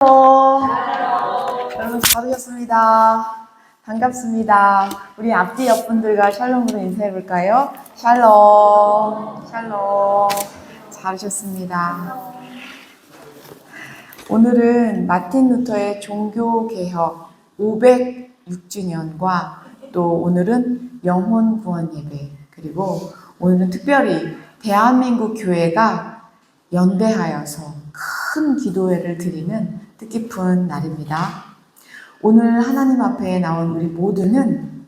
여러분 잘 오셨습니다. 반갑습니다. 우리 앞뒤 옆분들과 샬롬으로 인사해 볼까요? 샬롬, 샬롬. 잘 오셨습니다. 오늘은 마틴 루터의 종교개혁 506주년과 또 오늘은 영혼 구원 예배, 그리고 오늘은 특별히 대한민국 교회가 연대하여서 큰 기도회를 드리는 뜻깊은 날입니다. 오늘 하나님 앞에 나온 우리 모두는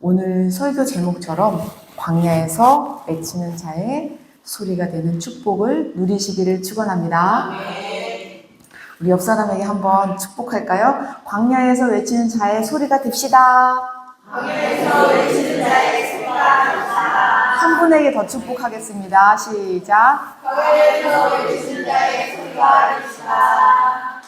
오늘 설교 제목처럼 광야에서 외치는 자의 소리가 되는 축복을 누리시기를 축원합니다. 우리 옆 사람에게 한번 축복할까요? 광야에서 외치는 자의 소리가 됩시다. 광야에서 외치는 자의 소리가 됩시다. 한 분에게 더 축복하겠습니다. 시작. 광야에서 외치는 자의 소리가 됩시다.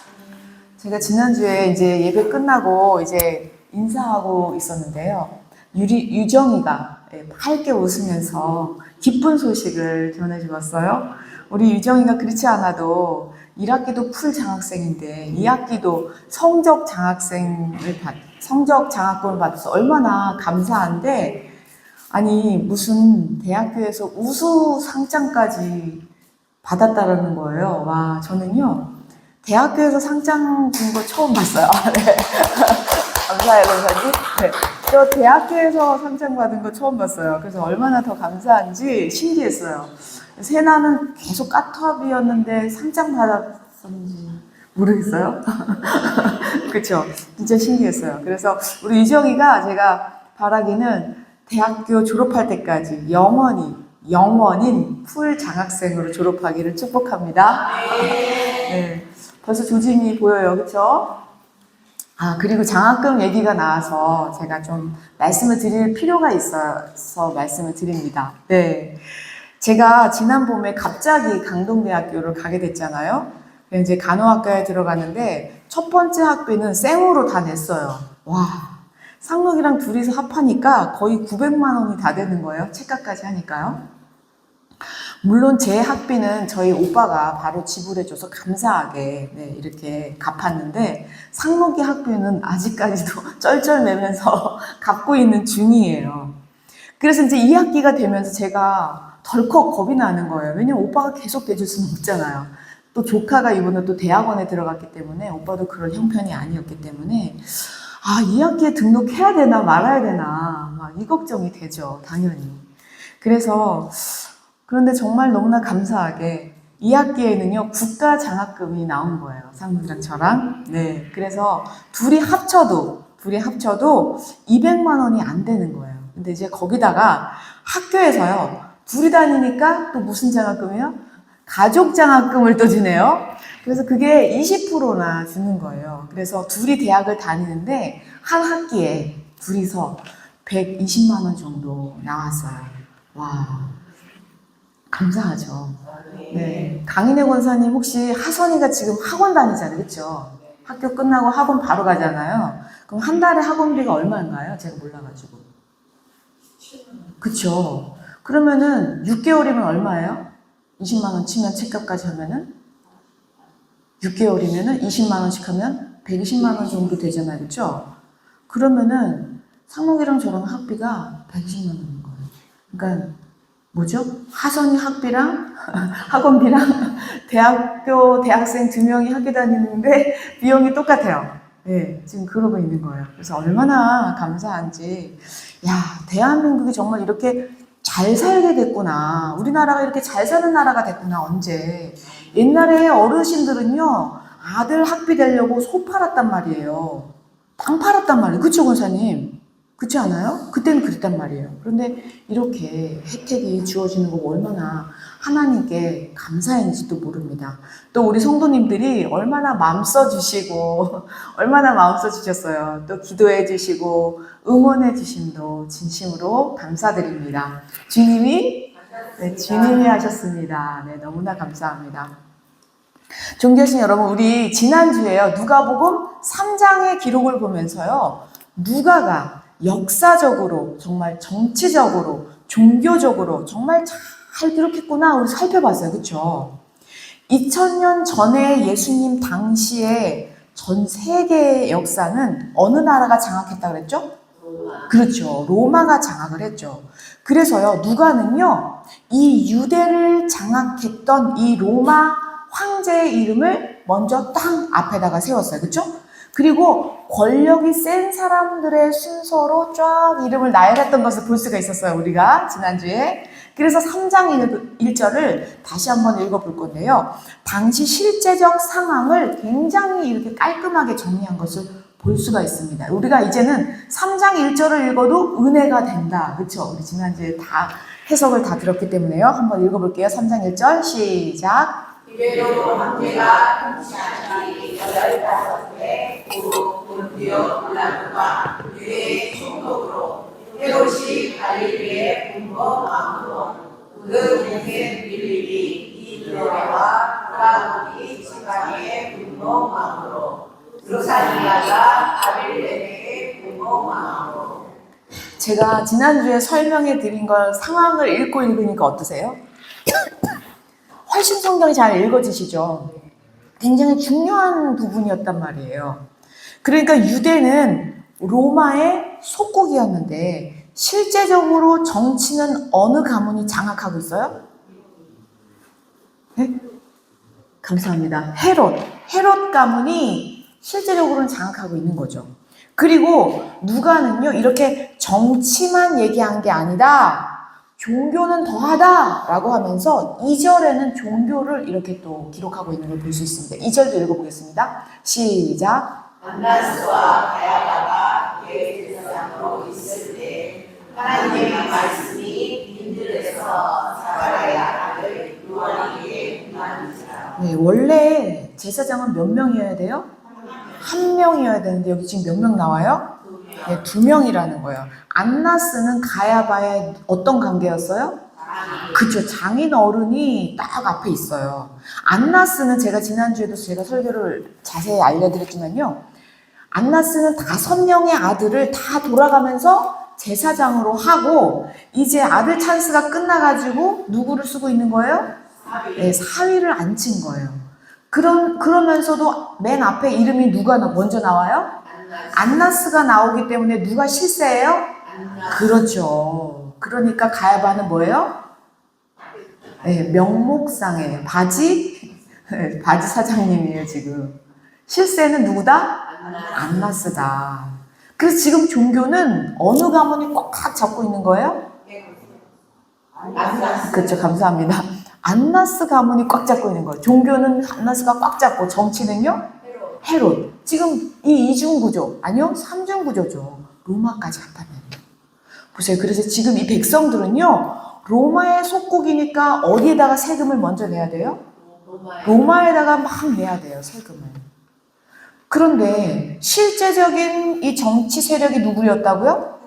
제가 지난주에 이제 예배 끝나고 이제 인사하고 있었는데요. 유정이가 밝게 웃으면서 기쁜 소식을 전해주었어요. 우리 유정이가 그렇지 않아도 1학기도 풀 장학생인데 2학기도 성적 장학금을 받아서 얼마나 감사한데, 아니 무슨 대학교에서 우수 상장까지 받았다라는 거예요. 와, 저는요 대학교에서 상장 준 거 처음 봤어요. 네. 감사해요, 선생님. 네. 저 대학교에서 상장 받은 거 처음 봤어요. 그래서 얼마나 더 감사한지 신기했어요. 세나는 계속 까투합이었는데 상장 받았었는지 모르겠어요. 그쵸? 진짜 신기했어요. 그래서 우리 유정이가 제가 바라기는 대학교 졸업할 때까지 영원인 풀 장학생으로 졸업하기를 축복합니다. 네. 벌써 조짐이 보여요. 그쵸? 그리고 장학금 얘기가 나와서 제가 좀 말씀을 드릴 필요가 있어서 말씀을 드립니다. 네. 제가 지난 봄에 갑자기 강동대학교를 가게 됐잖아요. 이제 간호학과에 들어갔는데 첫 번째 학비는 생으로 다 냈어요. 와, 상록이랑 둘이서 합하니까 거의 900만 원이 다 되는 거예요. 책값까지 하니까요. 물론 제 학비는 저희 오빠가 바로 지불해줘서 감사하게 이렇게 갚았는데, 상록이 학비는 아직까지도 쩔쩔매면서 갚고 있는 중이에요. 그래서 이제 2학기가 되면서 제가 덜컥 겁이 나는 거예요. 왜냐면 오빠가 계속 대줄 수는 없잖아요. 또 조카가 이번에 또 대학원에 들어갔기 때문에 오빠도 그럴 형편이 아니었기 때문에 2학기에 등록해야 되나 말아야 되나 막 이 걱정이 되죠. 당연히. 그런데 정말 너무나 감사하게 2학기에는요 국가 장학금이 나온 거예요. 상무랑 저랑. 네. 그래서 둘이 합쳐도 200만 원이 안 되는 거예요. 근데 이제 거기다가 학교에서요 둘이 다니니까 또 무슨 장학금이요? 가족 장학금을 또 주네요. 그래서 그게 20%나 주는 거예요. 그래서 둘이 대학을 다니는데 한 학기에 둘이서 120만 원 정도 나왔어요. 와, 감사하죠. 네. 강인혜 권사님 혹시 하선이가 지금 학원 다니잖아요. 그렇죠? 학교 끝나고 학원 바로 가잖아요. 그럼 한 달에 학원비가 얼마인가요? 제가 몰라가지고. 그쵸? 그러면은 6개월이면 얼마예요? 20만 원 치면 책값까지 하면은 6개월이면은 20만 원씩 하면 120만 원 정도 되잖아요. 그렇죠? 그러면은 상록이랑 저랑 학비가 120만 원인 거예요. 그러니까 뭐죠? 하선이 학비랑 학원비랑 대학생 2명이 학교 다니는데 비용이 똑같아요. 네, 지금 그러고 있는 거예요. 그래서 얼마나 감사한지. 야, 대한민국이 정말 이렇게 잘 살게 됐구나. 우리나라가 이렇게 잘 사는 나라가 됐구나. 언제. 옛날에 어르신들은요 아들 학비 되려고 소 팔았단 말이에요. 땅 팔았단 말이에요. 그쵸, 권사님? 그렇지 않아요? 그때는 그랬단 말이에요. 그런데 이렇게 혜택이 주어지는 거 얼마나 하나님께 감사했는지도 모릅니다. 또 우리 성도님들이 얼마나 마음 써주시고 얼마나 마음 써주셨어요. 또 기도해 주시고 응원해 주심도 진심으로 감사드립니다. 주님이 하셨습니다. 네, 너무나 감사합니다. 존귀하신 여러분, 우리 지난주에요 누가복음 3장의 기록을 보면서요 누가가 역사적으로, 정말 정치적으로, 종교적으로 정말 잘 기록했구나 우리 살펴봤어요. 그렇죠? 2000년 전에 예수님 당시에 전 세계의 역사는 어느 나라가 장악했다 그랬죠? 그렇죠. 로마가 장악을 했죠. 그래서요, 누가는요, 이 유대를 장악했던 이 로마 황제의 이름을 먼저 땅 앞에다가 세웠어요. 그렇죠? 그리고 권력이 센 사람들의 순서로 쫙 이름을 나열했던 것을 볼 수가 있었어요. 우리가 지난주에. 그래서 3장 1절을 다시 한번 읽어볼 건데요. 당시 실제적 상황을 굉장히 이렇게 깔끔하게 정리한 것을 볼 수가 있습니다. 우리가 이제는 3장 1절을 읽어도 은혜가 된다. 그렇죠? 우리 지난주에 다 해석을 다 들었기 때문에요. 한번 읽어볼게요. 3장 1절 시작. 이외로 황제가 통치하니 15대 고로 본디오 빌라도가 유대의 총독으로 헤롯이 갈릴리의 분봉왕으로 그 동생 빌립이 이드로와 브라도니 지방의 분봉왕으로 루사니아가 아빌레네의 분봉왕으로. 제가 지난주에 설명해 드린 걸 상황을 읽고 읽으니까 어떠세요? 훨씬 성경이 잘 읽어지시죠? 굉장히 중요한 부분이었단 말이에요. 그러니까 유대는 로마의 속국이었는데 실제적으로 정치는 어느 가문이 장악하고 있어요? 네? 감사합니다. 헤롯 가문이 실제적으로는 장악하고 있는 거죠. 그리고 누가는요, 이렇게 정치만 얘기한 게 아니다. 종교는 더하다 라고 하면서 2절에는 종교를 이렇게 또 기록하고 있는 걸 볼 수 있습니다. 2절도 읽어보겠습니다. 시작. 안나스와 가야바가 대제사장으로 있을 때 하나님의 말씀이 빈들에서 사가랴의 아들 요한에게 임하니라. 네, 원래 제사장은 몇 명이어야 돼요? 한 명이어야 되는데 여기 지금 몇 명 나와요? 네, 2명이라는 거예요. 안나스는 가야바의 어떤 관계였어요? 그쵸, 장인 어른이 딱 앞에 있어요. 안나스는 제가 지난주에도 제가 설교를 자세히 알려드렸지만요. 안나스는 5명의 아들을 다 돌아가면서 제사장으로 하고 이제 아들 찬스가 끝나가지고 누구를 쓰고 있는 거예요? 네, 사위를 앉힌 거예요. 그러면서도 맨 앞에 이름이 누가 먼저 나와요? 안나스가 나오기 때문에 누가 실세예요? 그렇죠. 그러니까 가야바는 뭐예요? 네, 명목상이에요. 바지 사장님이에요, 지금. 실세는 누구다? 안나스다. 그래서 지금 종교는 어느 가문이 꽉 잡고 있는 거예요? 그렇죠, 감사합니다. 안나스 가문이 꽉 잡고 있는 거예요. 종교는 안나스가 꽉 잡고 정치는요? 헤롯. 지금 이 이중구조, 아니요, 삼중구조죠. 로마까지 합하면. 보세요. 그래서 지금 이 백성들은요, 로마의 속국이니까 어디에다가 세금을 먼저 내야 돼요? 로마에다가 막 내야 돼요, 세금을. 그런데 실제적인 이 정치 세력이 누구였다고요?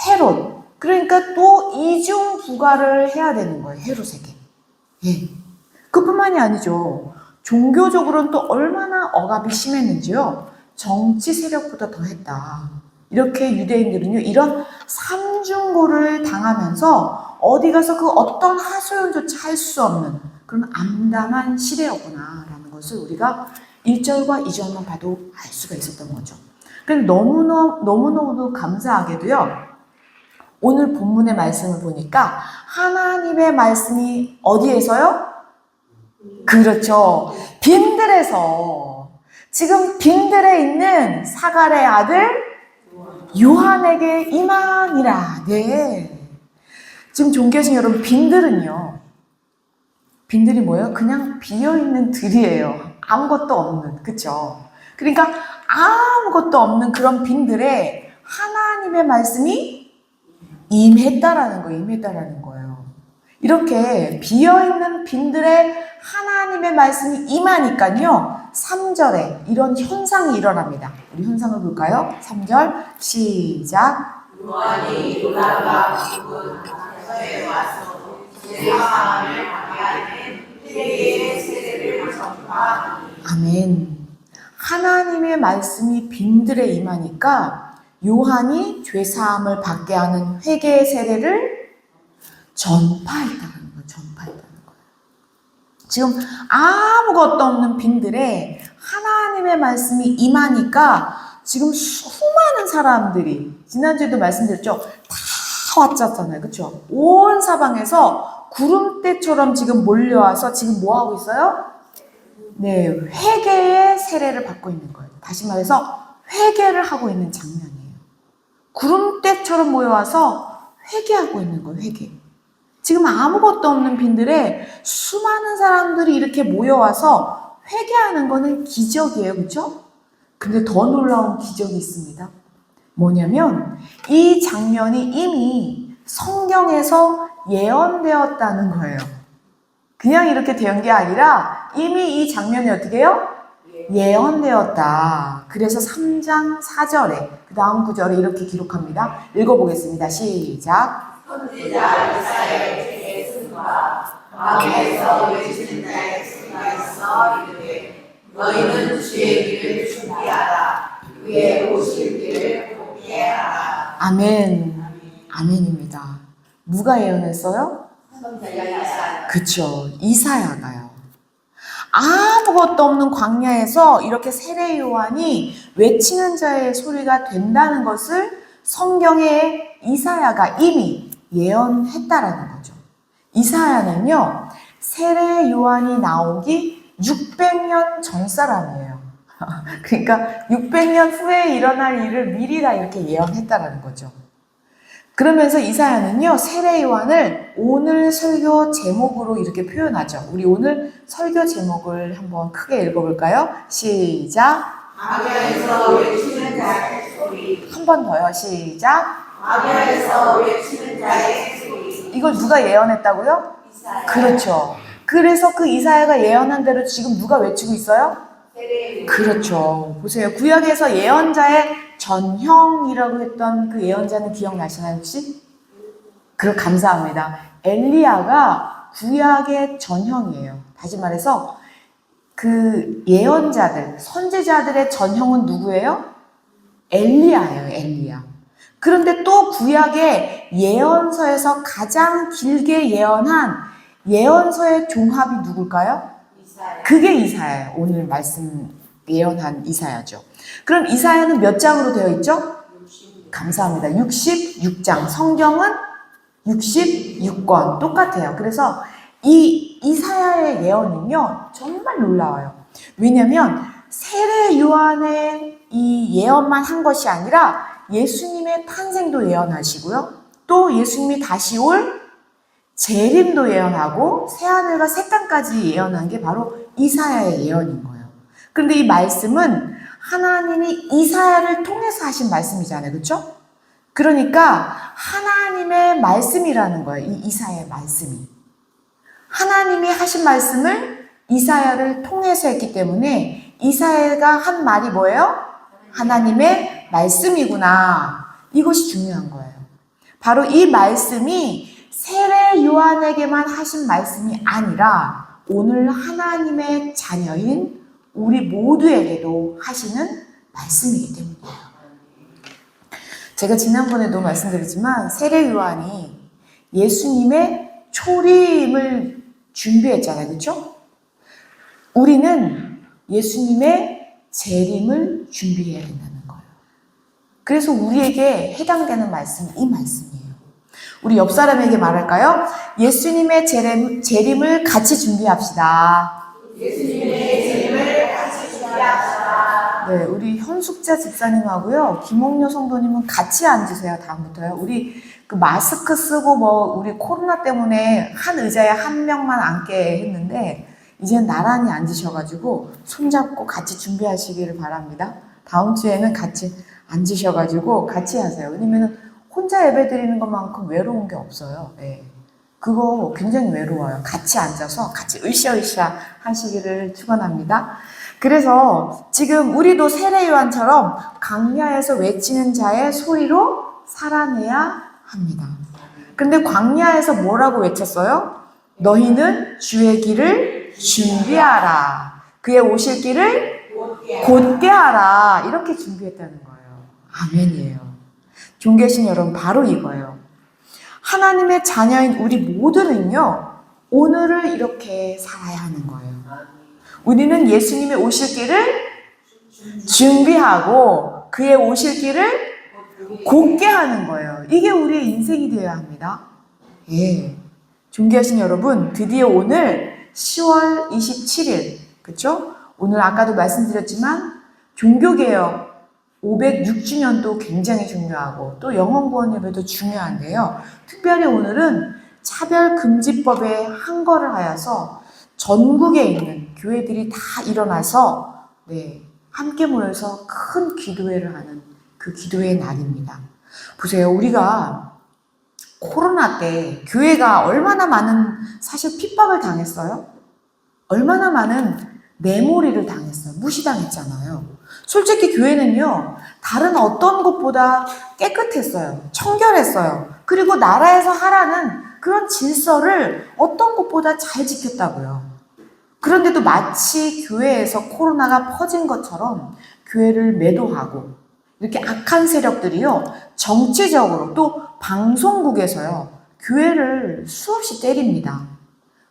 헤롯. 그러니까 또 이중 부과를 해야 되는 거예요, 헤롯에게. 예. 그뿐만이 아니죠. 종교적으로는 또 얼마나 억압이 심했는지요. 정치 세력보다 더 했다. 이렇게 유대인들은요, 이런 삼중고를 당하면서 어디 가서 그 어떤 하소연조차 할 수 없는 그런 암담한 시대였구나라는 것을 우리가 1절과 2절만 봐도 알 수가 있었던 거죠. 그런데 너무너무 감사하게도요, 오늘 본문의 말씀을 보니까 하나님의 말씀이 어디에서요? 그렇죠. 빈들에서. 지금 빈들에 있는 사갈의 아들 요한에게 임하니라. 네. 지금 존귀하신 여러분, 빈들은요. 빈들이 뭐예요? 그냥 비어있는 들이에요. 아무것도 없는. 그쵸? 그러니까 아무것도 없는 그런 빈들에 하나님의 말씀이 임했다라는 거예요. 이렇게 비어있는 빈들에 하나님의 말씀이 임하니까요. 3절에 이런 현상이 일어납니다. 우리 현상을 볼까요? 3절 시작. 요한이 요나가 죽은 에서에 와서 제사함을 방해하는 회개의 세례를 전파하니. 아멘. 하나님의 말씀이 빈들에 임하니까 요한이 죄사함을 받게 하는 회개의 세례를 전파했다는 거예요. 지금 아무것도 없는 빈들에 하나님의 말씀이 임하니까 지금 수많은 사람들이, 지난주에도 말씀드렸죠? 다 왔잖아요. 그렇죠? 온 사방에서 구름대처럼 지금 몰려와서 지금 뭐 하고 있어요? 네, 회개의 세례를 받고 있는 거예요. 다시 말해서 회개를 하고 있는 장면이에요. 구름대처럼 모여와서 회개하고 있는 거예요. 회개. 지금 아무것도 없는 빈들에 수많은 사람들이 이렇게 모여와서 회개하는 거는 기적이에요. 그렇죠? 근데 더 놀라운 기적이 있습니다. 뭐냐면 이 장면이 이미 성경에서 예언되었다는 거예요. 그냥 이렇게 된 게 아니라 이미 이 장면이 어떻게 해요? 예언되었다. 그래서 3장 4절에 그 다음 구절에 이렇게 기록합니다. 읽어보겠습니다. 시작. 선지자 이사야의 책에 쓴바 광야에서 외치는 자의 소리가 있어 이르되 너희는 주의 길을 준비하라 그의 오실 길을 공개하라. 아멘. 아멘입니다. 누가 예언했어요? 선지자 이사야. 그쵸. 이사야가요. 아무것도 없는 광야에서 이렇게 세례 요한이 외치는 자의 소리가 된다는 것을 성경의 이사야가 이미 예언했다라는 거죠. 이사야는요, 세례 요한이 나오기 600년 전 사람이에요. 그러니까 600년 후에 일어날 일을 미리 다 이렇게 예언했다라는 거죠. 그러면서 이사야는요, 세례 요한을 오늘 설교 제목으로 이렇게 표현하죠. 우리 오늘 설교 제목을 한번 크게 읽어볼까요? 시작. 광야에서 외치는 자의 소리. 한 번 더요. 시작. 광야에서 외치는 자의 소리. 이걸 누가 예언했다고요? 이사야. 그렇죠. 그래서 그 이사야가 예언한 대로 지금 누가 외치고 있어요? 세례. 그렇죠. 보세요. 구약에서 예언자의 전형이라고 했던 그 예언자는 기억나시나요 혹시? 감사합니다. 엘리야가 구약의 전형이에요. 다시 말해서 그 예언자들, 선지자들의 전형은 누구예요? 엘리야예요. 엘리야. 그런데 또 구약의 예언서에서 가장 길게 예언한 예언서의 종합이 누굴까요? 이사야. 그게 이사야예요. 오늘 말씀 예언한 이사야죠. 그럼 이사야는 몇 장으로 되어 있죠? 감사합니다. 66장. 성경은 66권. 똑같아요. 그래서 이 이사야의 예언은요, 정말 놀라워요. 왜냐면 세례 요한의 이 예언만 한 것이 아니라 예수님의 탄생도 예언하시고요. 또 예수님이 다시 올 재림도 예언하고 새하늘과 새 땅까지 예언한 게 바로 이사야의 예언인 거예요. 그런데 이 말씀은 하나님이 이사야를 통해서 하신 말씀이잖아요. 그렇죠? 그러니까 하나님의 말씀이라는 거예요. 이 이사야의 말씀이. 하나님이 하신 말씀을 이사야를 통해서 했기 때문에 이사야가 한 말이 뭐예요? 하나님의 말씀이구나. 이것이 중요한 거예요. 바로 이 말씀이 세례 요한에게만 하신 말씀이 아니라 오늘 하나님의 자녀인 우리 모두에게도 하시는 말씀이기 때문이에요. 제가 지난번에도 말씀드렸지만 세례 요한이 예수님의 초림을 준비했잖아요. 그렇죠? 우리는 예수님의 재림을 준비해야 된다는 거예요. 그래서 우리에게 해당되는 말씀이 이 말씀이에요. 우리 옆 사람에게 말할까요? 예수님의 재림을 같이 준비합시다. 예수님의 재림을 같이 준비합시다. 네, 우리 현숙자 집사님하고요, 김홍녀 성도님은 같이 앉으세요. 다음부터요. 우리 그 마스크 쓰고 우리 코로나 때문에 한 의자에 한 명만 앉게 했는데 이제는 나란히 앉으셔가지고 손잡고 같이 준비하시기를 바랍니다. 다음 주에는 같이 앉으셔가지고 같이 하세요. 왜냐면은 혼자 예배 드리는 것만큼 외로운 게 없어요. 네. 그거 굉장히 외로워요. 같이 앉아서 같이 으쌰으쌰 하시기를 축원합니다. 그래서 지금 우리도 세례 요한처럼 광야에서 외치는 자의 소리로 살아내야 합니다. 근데 광야에서 뭐라고 외쳤어요? 너희는 주의 길을 준비하라. 그의 오실 길을 곧게 하라. 이렇게 준비했다는 거예요. 아멘이에요. 존귀하신 여러분, 바로 이거예요. 하나님의 자녀인 우리 모두는요, 오늘을 이렇게 살아야 하는 거예요. 우리는 예수님의 오실 길을 준비하고 그의 오실 길을 곧게 하는 거예요. 이게 우리의 인생이 되어야 합니다. 예. 존귀하신 여러분, 드디어 오늘 10월 27일, 그쵸? 오늘 아까도 말씀드렸지만, 종교개혁 506주년도 굉장히 중요하고, 또 영혼구원 예배도 중요한데요. 특별히 오늘은 차별금지법에 항거를 하여서 전국에 있는 교회들이 다 일어나서, 함께 모여서 큰 기도회를 하는 그 기도회의 날입니다. 보세요. 우리가 코로나 때 교회가 얼마나 많은 사실 핍박을 당했어요? 얼마나 많은 내몰이를 당했어요? 무시당했잖아요. 솔직히 교회는요, 다른 어떤 곳보다 깨끗했어요. 청결했어요. 그리고 나라에서 하라는 그런 질서를 어떤 곳보다 잘 지켰다고요. 그런데도 마치 교회에서 코로나가 퍼진 것처럼 교회를 매도하고 이렇게 악한 세력들이요, 정치적으로 또 방송국에서요, 교회를 수없이 때립니다.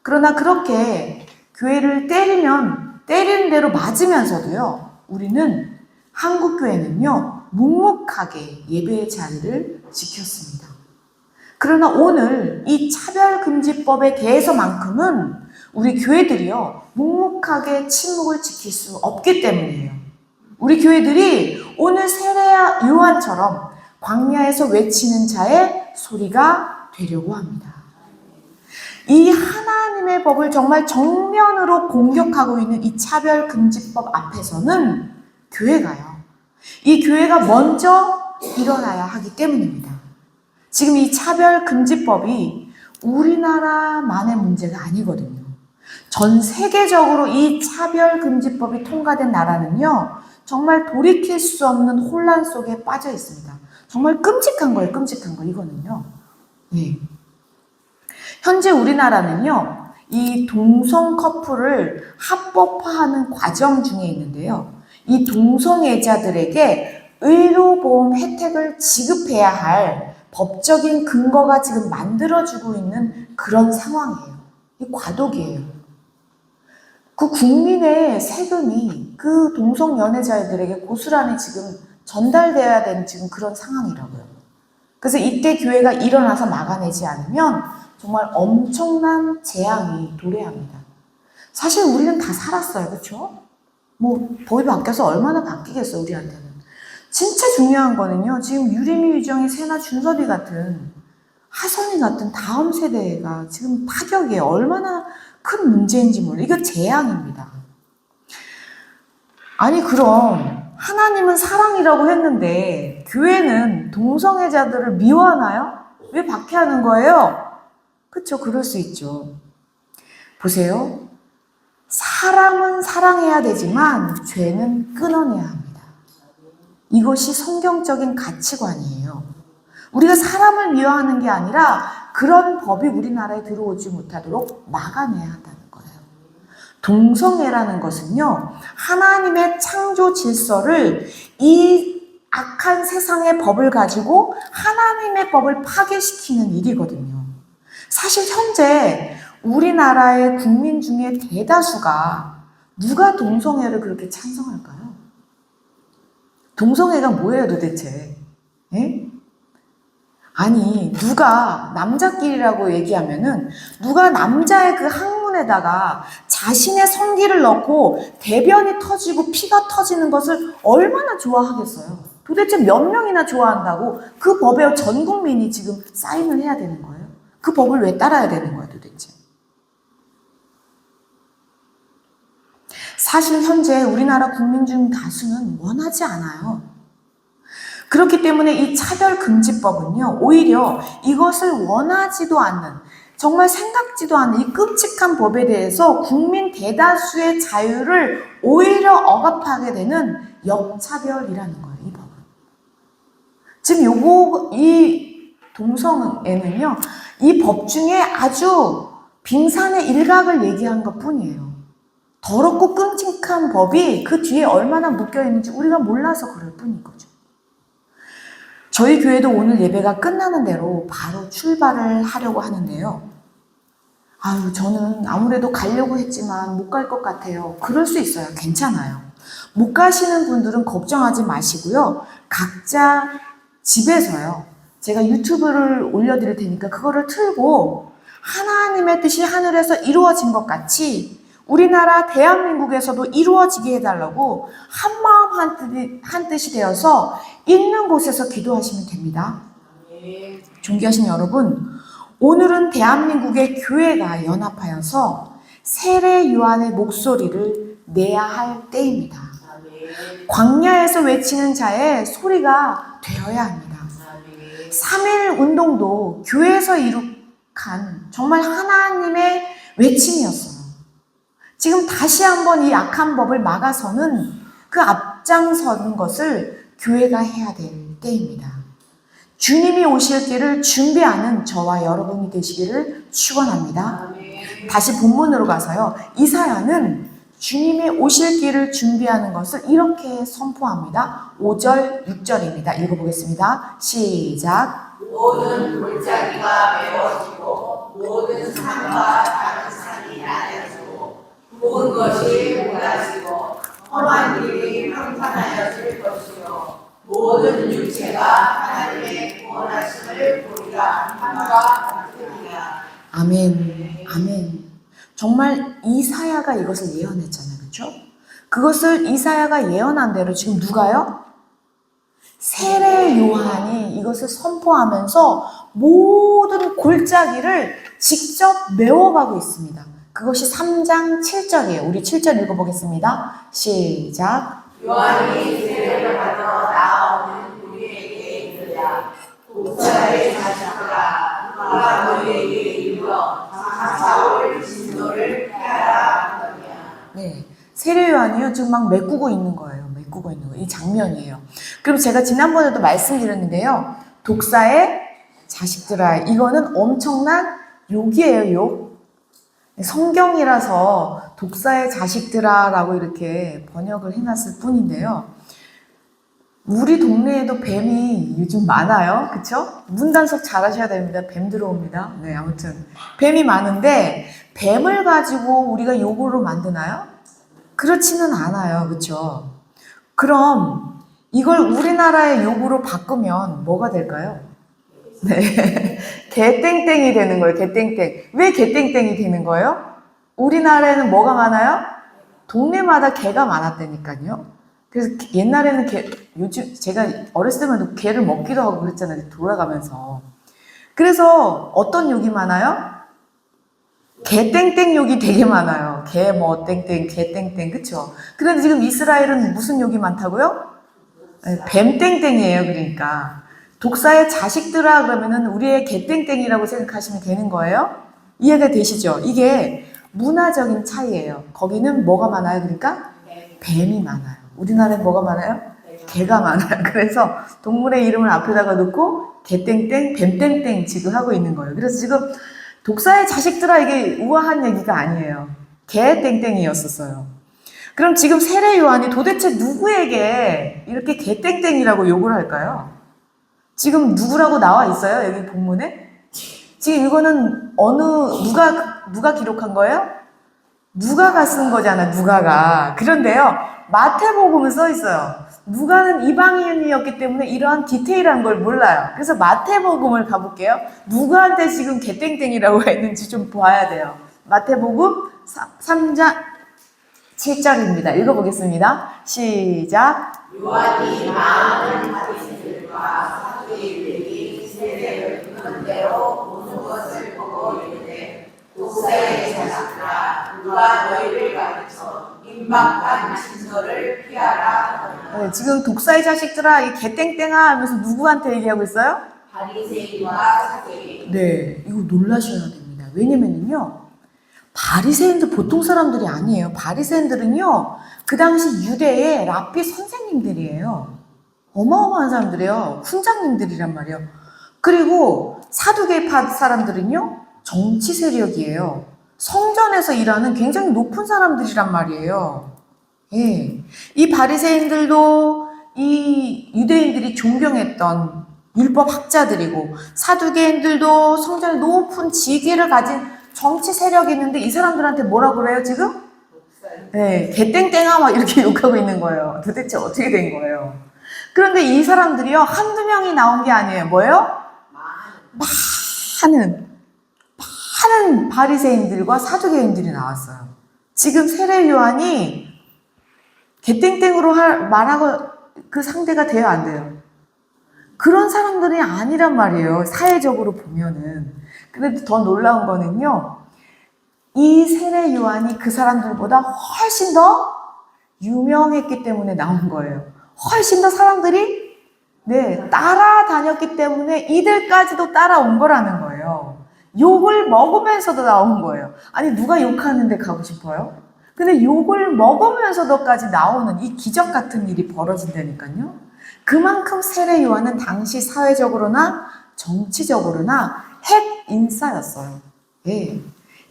그러나 그렇게 교회를 때리는 대로 맞으면서도요, 우리는 한국교회는요, 묵묵하게 예배의 자리를 지켰습니다. 그러나 오늘 이 차별금지법에 대해서만큼은 우리 교회들이요, 묵묵하게 침묵을 지킬 수 없기 때문이에요. 우리 교회들이 오늘 세례야 요한처럼 광야에서 외치는 자의 소리가 되려고 합니다. 이 하나님의 법을 정말 정면으로 공격하고 있는 이 차별금지법 앞에서는 교회가요, 이 교회가 먼저 일어나야 하기 때문입니다. 지금 이 차별금지법이 우리나라만의 문제가 아니거든요. 전 세계적으로 이 차별금지법이 통과된 나라는요, 정말 돌이킬 수 없는 혼란 속에 빠져 있습니다. 정말 끔찍한 거예요, 끔찍한 거, 이거는요. 예. 현재 우리나라는요, 이 동성 커플을 합법화하는 과정 중에 있는데요. 이 동성애자들에게 의료보험 혜택을 지급해야 할 법적인 근거가 지금 만들어지고 있는 그런 상황이에요. 이 과도기예요. 그 국민의 세금이 그 동성 연애자들에게 고스란히 지금 전달돼야 되는 지금 그런 상황이라고요. 그래서 이때 교회가 일어나서 막아내지 않으면 정말 엄청난 재앙이 도래합니다. 사실 우리는 다 살았어요. 그렇죠? 뭐 법이 바뀌어서 얼마나 바뀌겠어, 우리한테는. 진짜 중요한 거는요, 지금 유림이, 유정이, 세나, 준섭이 같은, 하선이 같은 다음 세대가 지금 파격이에요. 얼마나 큰 문제인지 몰라요. 이거 재앙입니다. 아니 그럼 하나님은 사랑이라고 했는데 교회는 동성애자들을 미워하나요? 왜 박해하는 거예요? 그쵸, 그럴 수 있죠. 보세요. 사람은 사랑해야 되지만 죄는 끊어내야 합니다. 이것이 성경적인 가치관이에요. 우리가 사람을 미워하는 게 아니라 그런 법이 우리나라에 들어오지 못하도록 막아내야 한다는 거예요. 동성애라는 것은요, 하나님의 창조 질서를 이 악한 세상의 법을 가지고 하나님의 법을 파괴시키는 일이거든요. 사실 현재 우리나라의 국민 중에 대다수가 누가 동성애를 그렇게 찬성할까요? 동성애가 뭐예요 도대체? 예? 아니 누가 남자끼리라고 얘기하면은 누가 남자의 그 항문에다가 자신의 성기를 넣고 대변이 터지고 피가 터지는 것을 얼마나 좋아하겠어요? 도대체 몇 명이나 좋아한다고 그 법에 전 국민이 지금 사인을 해야 되는 거예요? 그 법을 왜 따라야 되는 거예요 도대체? 사실 현재 우리나라 국민 중 다수는 원하지 않아요. 그렇기 때문에 이 차별금지법은요, 오히려 이것을 원하지도 않는, 정말 생각지도 않는 이 끔찍한 법에 대해서 국민 대다수의 자유를 오히려 억압하게 되는 역차별이라는 거예요, 이 법은. 지금 이 동성애는요, 이 법 중에 아주 빙산의 일각을 얘기한 것 뿐이에요. 더럽고 끔찍한 법이 그 뒤에 얼마나 묶여 있는지 우리가 몰라서 그럴 뿐인 거죠. 저희 교회도 오늘 예배가 끝나는 대로 바로 출발을 하려고 하는데요. 아유, 저는 아무래도 가려고 했지만 못 갈 것 같아요. 그럴 수 있어요. 괜찮아요. 못 가시는 분들은 걱정하지 마시고요. 각자 집에서요. 제가 유튜브를 올려드릴 테니까 그거를 틀고 하나님의 뜻이 하늘에서 이루어진 것 같이 우리나라 대한민국에서도 이루어지게 해달라고 한마음 한뜻이 되어서 있는 곳에서 기도하시면 됩니다. 존귀하신 여러분, 오늘은 대한민국의 교회가 연합하여서 세례 요한의 목소리를 내야 할 때입니다. 광야에서 외치는 자의 소리가 되어야 합니다. 3.1 운동도 교회에서 이룩한 정말 하나님의 외침이었어요. 지금 다시 한번 이 악한 법을 막아서는 그 앞장서는 것을 교회가 해야 될 때입니다. 주님이 오실 길을 준비하는 저와 여러분이 되시기를 축원합니다. 다시 본문으로 가서요. 이사야는 주님이 오실 길을 준비하는 것을 이렇게 선포합니다. 5절, 6절입니다. 읽어보겠습니다. 시작. 모든 골짜기가 메워지고 모든 산과 다른 산이 나뉘어지고 모든 것이 몰아지고 험한 길이 평탄하여질 것이요 모든 육체가 하나님의 구원하심을 보리라 함과 같으리라. 아멘, 아멘. 정말 이사야가 이것을 예언했잖아요. 그렇죠? 그것을 이사야가 예언한 대로 지금 누가요? 세례 요한이 이것을 선포하면서 모든 골짜기를 직접 메워가고 있습니다. 그것이 3장 7절이에요. 우리 7절 읽어보겠습니다. 시작. 요한이 세례를 받아 나오는 우리에게 이르라. 독사의 자식들아 누가 너희에게 이르러 사사올 진노를 피하라 하더냐. 네, 세례 요한이요 지금 막 메꾸고 있는 거예요. 메꾸고 있는 거예요. 이 장면이에요. 그럼 제가 지난번에도 말씀드렸는데요. 독사의 자식들아, 이거는 엄청난 욕이에요. 욕. 성경이라서 독사의 자식들아라고 이렇게 번역을 해놨을 뿐인데요. 우리 동네에도 뱀이 요즘 많아요. 그쵸? 문단속 잘 하셔야 됩니다. 뱀 들어옵니다. 네, 아무튼 뱀이 많은데 뱀을 가지고 우리가 욕으로 만드나요? 그렇지는 않아요. 그쵸? 그럼 이걸 우리나라의 욕으로 바꾸면 뭐가 될까요? 네, 개땡땡이 되는 거예요. 개땡땡. 왜 개땡땡이 되는 거예요? 우리나라에는 뭐가 많아요? 동네마다 개가 많았다니까요. 그래서 옛날에는 요즘 제가 어렸을 때만 개를 먹기도 하고 그랬잖아요. 돌아가면서. 그래서 어떤 욕이 많아요? 개땡땡 욕이 되게 많아요. 개 뭐 땡땡, 개땡땡, 그쵸? 그런데 지금 이스라엘은 무슨 욕이 많다고요? 뱀땡땡이에요. 그러니까. 독사의 자식들아 그러면은 우리의 개땡땡이라고 생각하시면 되는 거예요. 이해가 되시죠? 이게 문화적인 차이예요. 거기는 뭐가 많아요? 그러니까 뱀이 많아요. 우리나라에 뭐가 많아요? 개가 많아요. 그래서 동물의 이름을 앞에다가 놓고 개땡땡, 뱀땡땡 지금 하고 있는 거예요. 그래서 지금 독사의 자식들아 이게 우아한 얘기가 아니에요. 개땡땡이었었어요. 그럼 지금 세례 요한이 도대체 누구에게 이렇게 개땡땡이라고 욕을 할까요? 지금 누구라고 나와 있어요? 여기 본문에? 지금 이거는 누가 기록한 거예요? 누가가 쓴 거잖아, 누가가. 그런데요, 마태복음은 써 있어요. 누가는 이방인이었기 때문에 이러한 디테일한 걸 몰라요. 그래서 마태복음을 가볼게요. 누구한테 지금 개땡땡이라고 했는지 좀 봐야 돼요. 마태복음 3장 7절입니다. 읽어보겠습니다. 시작. 요한이 많은 바리새인들과 사두개인들이 세례를 받는 대로 오는 것을 보고 이르되 독사의 자식들아 누가 너희를 가르쳐 임박한 진노를 피하라 하더냐. 네, 지금 독사의 자식들아 이 개땡땡아 하면서 누구한테 얘기하고 있어요? 바리새인과 사두개인. 네, 이거 놀라셔야 됩니다. 왜냐면요, 바리새인들 보통 사람들이 아니에요. 바리새인들은요, 그 당시 유대의 랍비 선생님들이에요. 어마어마한 사람들이에요. 훈장님들이란 말이에요. 그리고 사두개파 사람들은요, 정치 세력이에요. 성전에서 일하는 굉장히 높은 사람들이란 말이에요. 예, 이 바리새인들도 이 유대인들이 존경했던 율법 학자들이고 사두개인들도 성전에 높은 직위를 가진 정치 세력이 있는데 이 사람들한테 뭐라고 그래요 지금? 네, 개땡땡아 막 이렇게 욕하고 있는 거예요. 도대체 어떻게 된 거예요? 그런데 이 사람들이요, 한두 명이 나온 게 아니에요. 뭐예요? 많은 바리새인들과 사두개인들이 나왔어요. 지금 세례 요한이 개땡땡으로 말하고 그 상대가 돼요, 안 돼요? 그런 사람들이 아니란 말이에요. 사회적으로 보면은. 근데 더 놀라운 거는요, 이 세례 요한이 그 사람들보다 훨씬 더 유명했기 때문에 나온 거예요. 훨씬 더 사람들이 따라다녔기 때문에 이들까지도 따라온 거라는 거예요. 욕을 먹으면서도 나온 거예요. 아니 누가 욕하는데 가고 싶어요? 근데 욕을 먹으면서도까지 나오는 이 기적 같은 일이 벌어진다니까요. 그만큼 세례 요한은 당시 사회적으로나 정치적으로나 핵 인싸였어요. 예.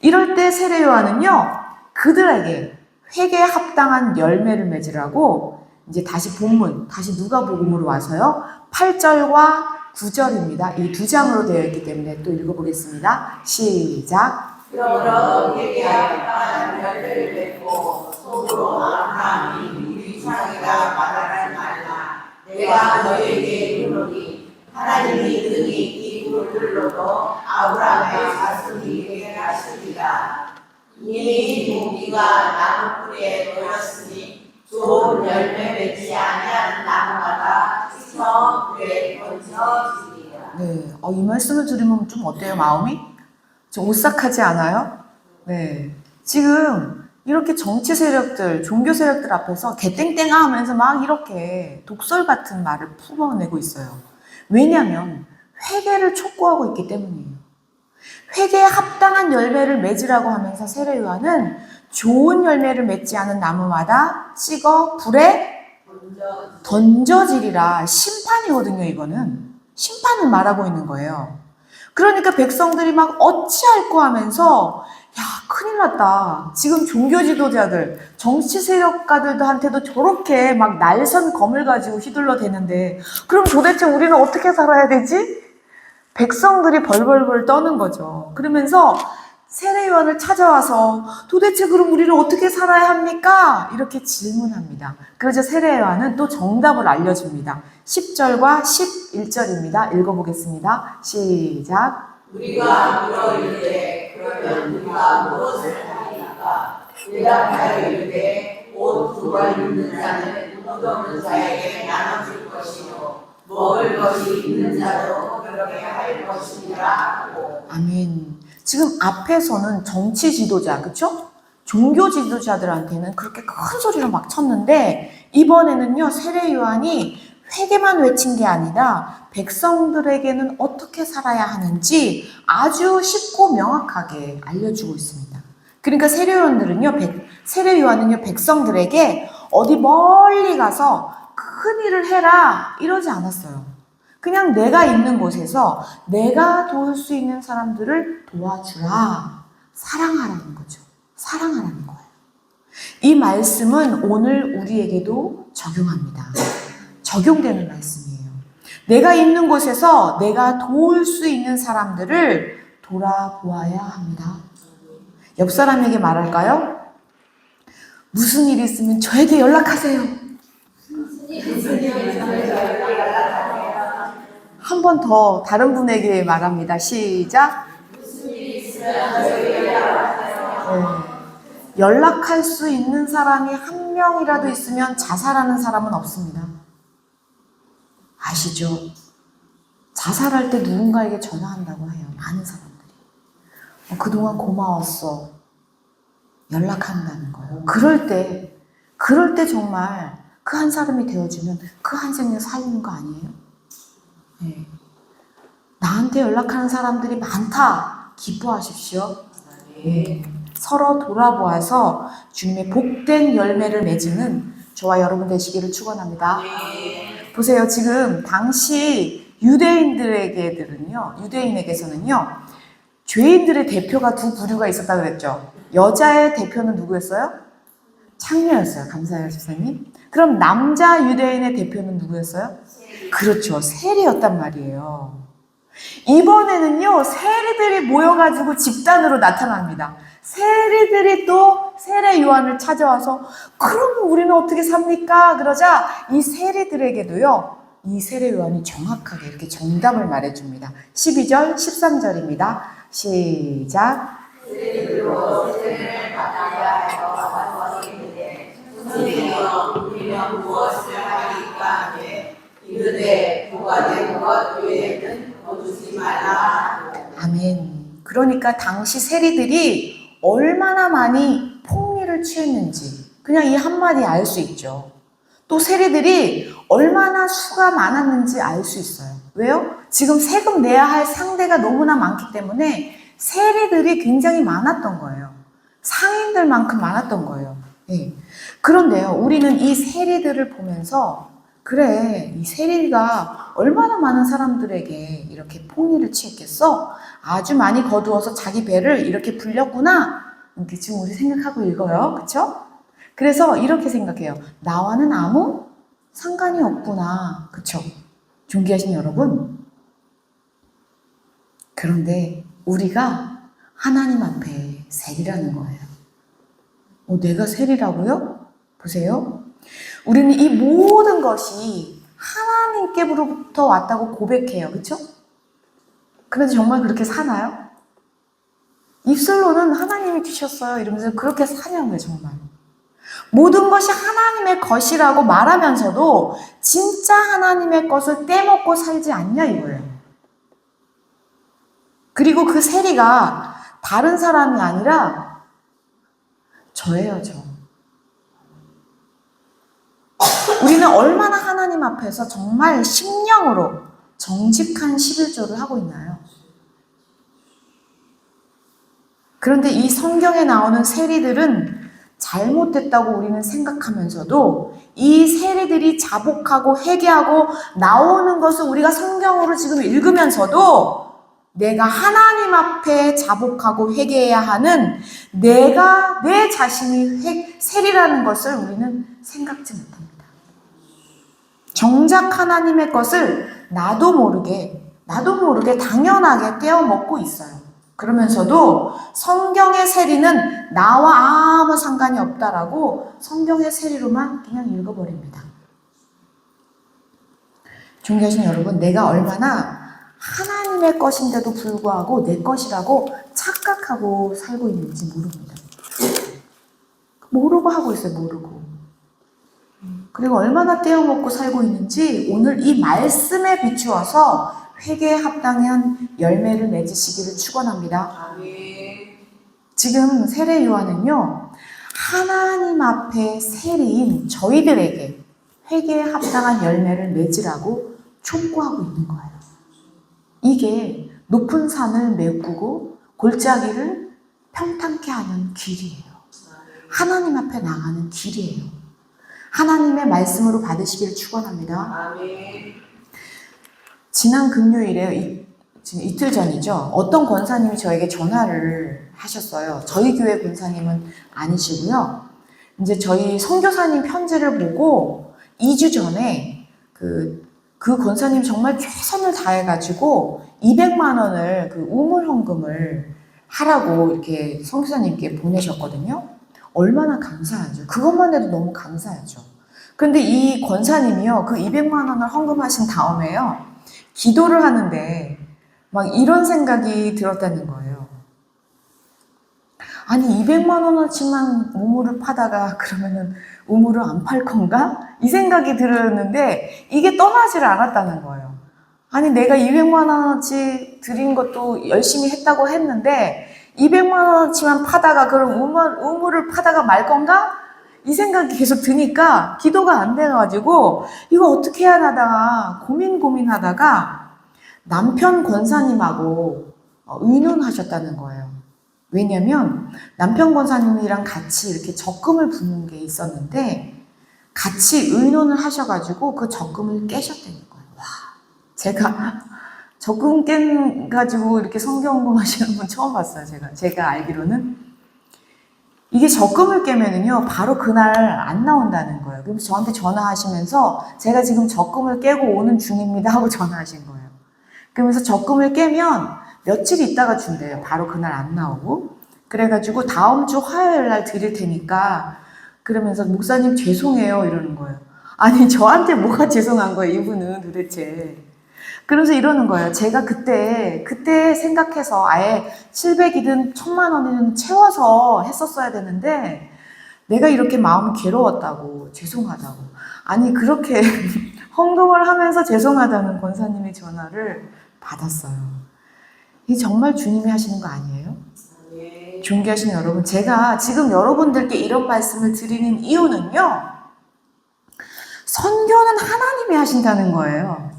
이럴 때 세례 요한은요, 그들에게 회개에 합당한 열매를 맺으라고 이제 다시 본문, 다시 누가복음으로 와서요, 8절과 9절입니다. 이 두 장으로 되어 있기 때문에 또 읽어보겠습니다. 시작. 그러므로 회개하여 합당한 열매를 맺고 속으로 아브라함이 우리 조상이라 말하지 말라. 내가 너희에게 이르노니 하나님이 등이 이 돌들로도 아브라함의 자손이 되게 하시리라. 이미 모기가 나무 뿌리에 놓였으니 좋은 열매 맺지 아니하는 나무마다 찢어 불에 던져지리라. 네, 이 말씀을 들으면 좀 어때요, 마음이? 좀 오싹하지 않아요? 네. 지금 이렇게 정치 세력들, 종교 세력들 앞에서 개땡땡아 하면서 막 이렇게 독설 같은 말을 풀어내고 있어요. 왜냐하면 회개를 촉구하고 있기 때문이에요. 회개에 합당한 열매를 맺으라고 하면서 세례 요한은 좋은 열매를 맺지 않은 나무마다 찍어 불에 던져지리라. 심판이거든요, 이거는. 심판을 말하고 있는 거예요. 그러니까 백성들이 막 어찌할꼬 하면서 야, 큰일 났다. 지금 종교 지도자들, 정치 세력가들한테도 저렇게 막 날선 검을 가지고 휘둘러 대는데 그럼 도대체 우리는 어떻게 살아야 되지? 백성들이 벌벌벌 떠는 거죠. 그러면서 세례 요한을 찾아와서 도대체 그럼 우리는 어떻게 살아야 합니까? 이렇게 질문합니다. 그러자 세례 요한은 또 정답을 알려줍니다. 10절과 11절입니다. 읽어보겠습니다. 시작. 우리가 물어 이르되 그러면 우리가 무엇을 하리까? 대답하여 이르되 옷 두 벌 입는 자는 옷 없는 자에게 나눠줄 것이요 먹을 것이 있는 자도 그렇게 할 것이니라 하고. 아멘. 지금 앞에서는 정치 지도자, 그쵸? 종교 지도자들한테는 그렇게 큰 소리로 막 쳤는데 이번에는요, 세례 요한이 회개만 외친 게 아니라 백성들에게는 어떻게 살아야 하는지 아주 쉽고 명확하게 알려주고 있습니다. 그러니까 세례 요한은요, 백성들에게 어디 멀리 가서 큰 일을 해라 이러지 않았어요. 그냥 내가 있는 곳에서 내가 도울 수 있는 사람들을 도와주라. 사랑하라는 거죠. 사랑하라는 거예요. 이 말씀은 오늘 우리에게도 적용합니다. 적용되는 말씀이에요. 내가 있는 곳에서 내가 도울 수 있는 사람들을 돌아보아야 합니다. 옆 사람에게 말할까요? 무슨 일이 있으면 저에게 연락하세요. 한 번 더 다른 분에게 말합니다. 시작. 연락할 수 있는 사람이 한 명이라도 있으면 자살하는 사람은 없습니다. 아시죠? 자살할 때 누군가에게 전화한다고 해요. 많은 사람들이. 그동안 고마웠어. 연락한다는 거예요. 그럴 때 정말 그 한 사람이 되어주면 그 한 생을 살리는 거 아니에요? 네. 나한테 연락하는 사람들이 많다. 기뻐하십시오. 네. 서로 돌아보아서 주님의 복된 열매를 맺는 저와 여러분 되시기를 축원합니다. 보세요. 지금 당시 유대인에게서는요, 죄인들의 대표가 두 부류가 있었다고 그랬죠. 여자의 대표는 누구였어요? 창녀였어요. 감사해요, 집사님. 그럼 남자 유대인의 대표는 누구였어요? 그렇죠. 세리였단 말이에요. 이번에는요, 세리들이 모여가지고 집단으로 나타납니다. 세리들이 또 세례 요한을 찾아와서 그럼 우리는 어떻게 삽니까? 그러자 이 세리들에게도요, 이 세례 요한이 정확하게 이렇게 정답을 말해줍니다. 12절, 13절입니다. 시작. 세리들로 세례를 받아야 할 것과 같았는데 선생님은 우리는 무엇을 하리까 하매 이르되 부과된 것 외에는 거두지 말라. 아멘. 그러니까 당시 세리들이 얼마나 많이 폭리를 취했는지 그냥 이 한마디에 알 수 있죠. 또 세리들이 얼마나 수가 많았는지 알 수 있어요. 왜요? 지금 세금 내야 할 상대가 너무나 많기 때문에 세리들이 굉장히 많았던 거예요. 상인들만큼 많았던 거예요. 예. 그런데요, 우리는 이 세리들을 보면서 그래, 이 세리가 얼마나 많은 사람들에게 이렇게 폭리를 취했겠어? 아주 많이 거두어서 자기 배를 이렇게 불렸구나. 이렇게 지금 우리 생각하고 읽어요. 그쵸? 그래서 이렇게 생각해요. 나와는 아무 상관이 없구나. 그쵸? 존귀하신 여러분. 그런데 우리가 하나님 앞에 세리라는 거예요. 내가 세리라고요? 보세요. 우리는 이 모든 것이 하나님께로부터 왔다고 고백해요. 그쵸? 그런데 정말 그렇게 사나요? 입술로는 하나님이 주셨어요. 이러면서 그렇게 사냐고요, 정말. 모든 것이 하나님의 것이라고 말하면서도 진짜 하나님의 것을 떼먹고 살지 않냐 이거예요. 그리고 그 세리가 다른 사람이 아니라 저예요, 저. 우리는 얼마나 하나님 앞에서 정말 심령으로 정직한 11조를 하고 있나요? 그런데 이 성경에 나오는 세리들은 잘못됐다고 우리는 생각하면서도 이 세리들이 자복하고 회개하고 나오는 것을 우리가 성경으로 지금 읽으면서도 내가 하나님 앞에 자복하고 회개해야 하는 내가 내 자신이 세리라는 것을 우리는 생각지 못합니다. 정작 하나님의 것을 나도 모르게 당연하게 떼어먹고 있어요. 그러면서도 성경의 세리는 나와 아무 상관이 없다라고 성경의 세리로만 그냥 읽어버립니다. 존귀하신 여러분, 내가 얼마나 하나님의 것인데도 불구하고 내 것이라고 착각하고 살고 있는지 모릅니다. 모르고 하고 있어요, 모르고. 그리고 얼마나 떼어먹고 살고 있는지 오늘 이 말씀에 비추어서 회개에 합당한 열매를 맺으시기를 축원합니다. 지금 세례 요한은요, 하나님 앞에 세리인 저희들에게 회개에 합당한 열매를 맺으라고 촉구하고 있는 거예요. 이게 높은 산을 메꾸고 골짜기를 평탄케 하는 길이에요. 하나님 앞에 나가는 길이에요. 하나님의 말씀으로 받으시기를 축원합니다. 지난 금요일에 지금 이틀 전이죠. 어떤 권사님이 저에게 전화를 하셨어요. 저희 교회 권사님은 아니시고요. 이제 저희 선교사님 편지를 보고 2주 전에 그 권사님 정말 최선을 다해가지고 200만 원을 그 우물 헌금을 하라고 이렇게 선교사님께 보내셨거든요. 얼마나 감사하죠. 그것만 해도 너무 감사하죠. 그런데 이 권사님이요, 그 200만 원을 헌금하신 다음에요, 기도를 하는데 막 이런 생각이 들었다는 거예요. 아니 200만 원어치만 우물을 파다가 그러면은 우물을 안 팔 건가? 이 생각이 들었는데 이게 떠나지를 않았다는 거예요. 아니 내가 200만 원어치 드린 것도 열심히 했다고 했는데 200만 원어치만 파다가 그럼 우물을 파다가 말 건가? 이 생각이 계속 드니까 기도가 안 돼가지고 이거 어떻게 해야 하다가 고민하다가 남편 권사님하고 의논하셨다는 거예요. 왜냐면 남편 권사님이랑 같이 이렇게 적금을 붓는 게 있었는데 같이 의논을 하셔가지고 그 적금을 깨셨다는 거예요. 와, 제가 적금 깨가지고 이렇게 성경 공부하시는 분 처음 봤어요. 제가 알기로는. 이게 적금을 깨면은요, 바로 그날 안 나온다는 거예요. 그래서 저한테 전화하시면서 제가 지금 적금을 깨고 오는 중입니다 하고 전화하신 거예요. 그러면서 적금을 깨면 며칠 있다가 준대요. 바로 그날 안 나오고. 그래가지고 다음 주 화요일 날 드릴 테니까, 그러면서 목사님 죄송해요 이러는 거예요. 아니 저한테 뭐가 죄송한 거예요 이분은 도대체. 그러면서 이러는 거예요. 제가 그때 생각해서 아예 700이든 1000만 원이든 채워서 했었어야 되는데 내가 이렇게 마음이 괴로웠다고, 죄송하다고. 아니 그렇게 헌금을 하면서 죄송하다는 권사님의 전화를 받았어요. 이게 정말 주님이 하시는 거 아니에요? 존귀하시는 여러분, 제가 지금 여러분들께 이런 말씀을 드리는 이유는요, 선교는 하나님이 하신다는 거예요.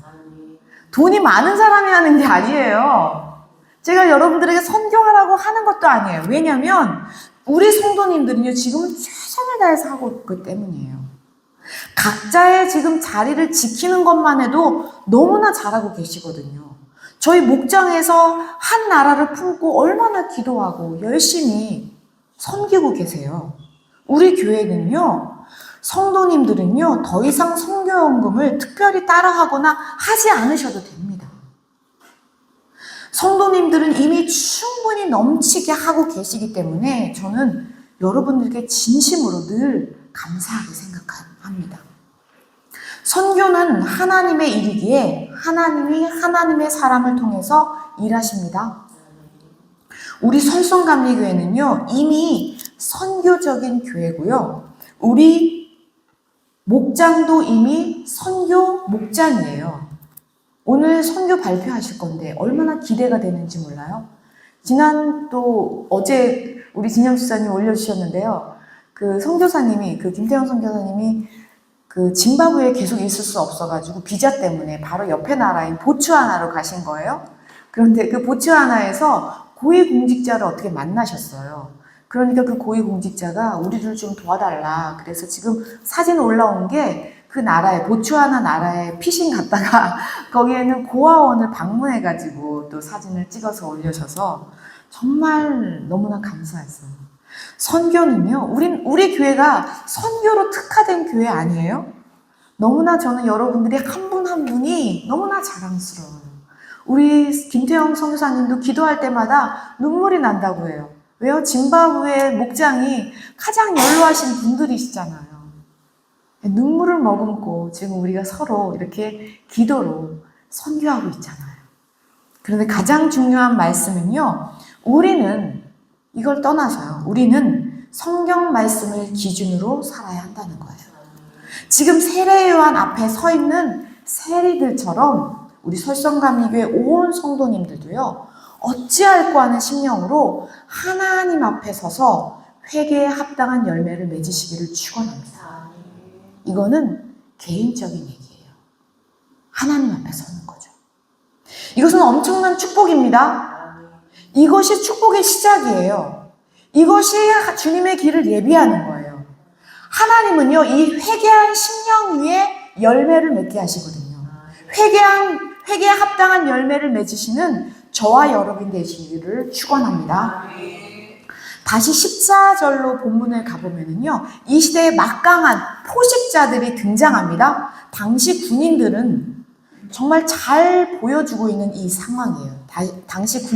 돈이 많은 사람이 하는 게 아니에요. 제가 여러분들에게 선교하라고 하는 것도 아니에요. 왜냐하면 우리 성도님들은요, 지금은 최선을 다해서 하고 있기 때문이에요. 각자의 지금 자리를 지키는 것만 해도 너무나 잘하고 계시거든요. 저희 목장에서 한 나라를 품고 얼마나 기도하고 열심히 섬기고 계세요. 우리 교회는요, 성도님들은요, 더 이상 선교연금을 특별히 따라하거나 하지 않으셔도 됩니다. 성도님들은 이미 충분히 넘치게 하고 계시기 때문에 저는 여러분들께 진심으로 늘 감사하게 생각합니다. 선교는 하나님의 일이기에 하나님이 하나님의 사람을 통해서 일하십니다. 우리 설성감리교회는요, 이미 선교적인 교회고요. 우리 목장도 이미 선교 목장이에요. 오늘 선교 발표하실 건데 얼마나 기대가 되는지 몰라요? 어제 우리 진영 집사님 올려주셨는데요. 그 선교사님이, 그 김태형 선교사님이 그 짐바브웨에 계속 있을 수 없어가지고 비자 때문에 바로 옆에 나라인 보츠와나로 가신 거예요. 그런데 그 보츠와나에서 고위공직자를 어떻게 만나셨어요. 그러니까 그 고위공직자가 우리를 좀 도와달라. 그래서 지금 사진 올라온 게 그 나라에, 보츠와나 나라에 피신 갔다가 거기에는 고아원을 방문해가지고 또 사진을 찍어서 올려셔서 정말 너무나 감사했어요. 선교는요, 우리 교회가 선교로 특화된 교회 아니에요? 너무나 저는 여러분들이 한 분 한 분이 너무나 자랑스러워요. 우리 김태형 선교사님도 기도할 때마다 눈물이 난다고 해요. 왜요? 짐바브웨 목장이 가장 연로하신 분들이시잖아요. 눈물을 머금고 지금 우리가 서로 이렇게 기도로 선교하고 있잖아요. 그런데 가장 중요한 말씀은요, 우리는 이걸 떠나서요, 우리는 성경 말씀을 기준으로 살아야 한다는 거예요. 지금 세례요한 앞에 서 있는 세리들처럼 우리 설성감리교회 온 성도님들도요, 어찌할꼬 하는 심령으로 하나님 앞에 서서 회개에 합당한 열매를 맺으시기를 축원합니다. 이거는 개인적인 얘기예요. 하나님 앞에 서는 거죠. 이것은 엄청난 축복입니다. 이것이 축복의 시작이에요. 이것이 주님의 길을 예비하는 거예요. 하나님은요, 이 회개한 심령 위에 열매를 맺게 하시거든요. 회개에 합당한 열매를 맺으시는 저와 여러분 되시기를 축원합니다. 다시 14절로 본문을 가보면은요, 이 시대에 막강한 포식자들이 등장합니다. 당시 군인들은 정말 잘 보여주고 있는 이 상황이에요. 당시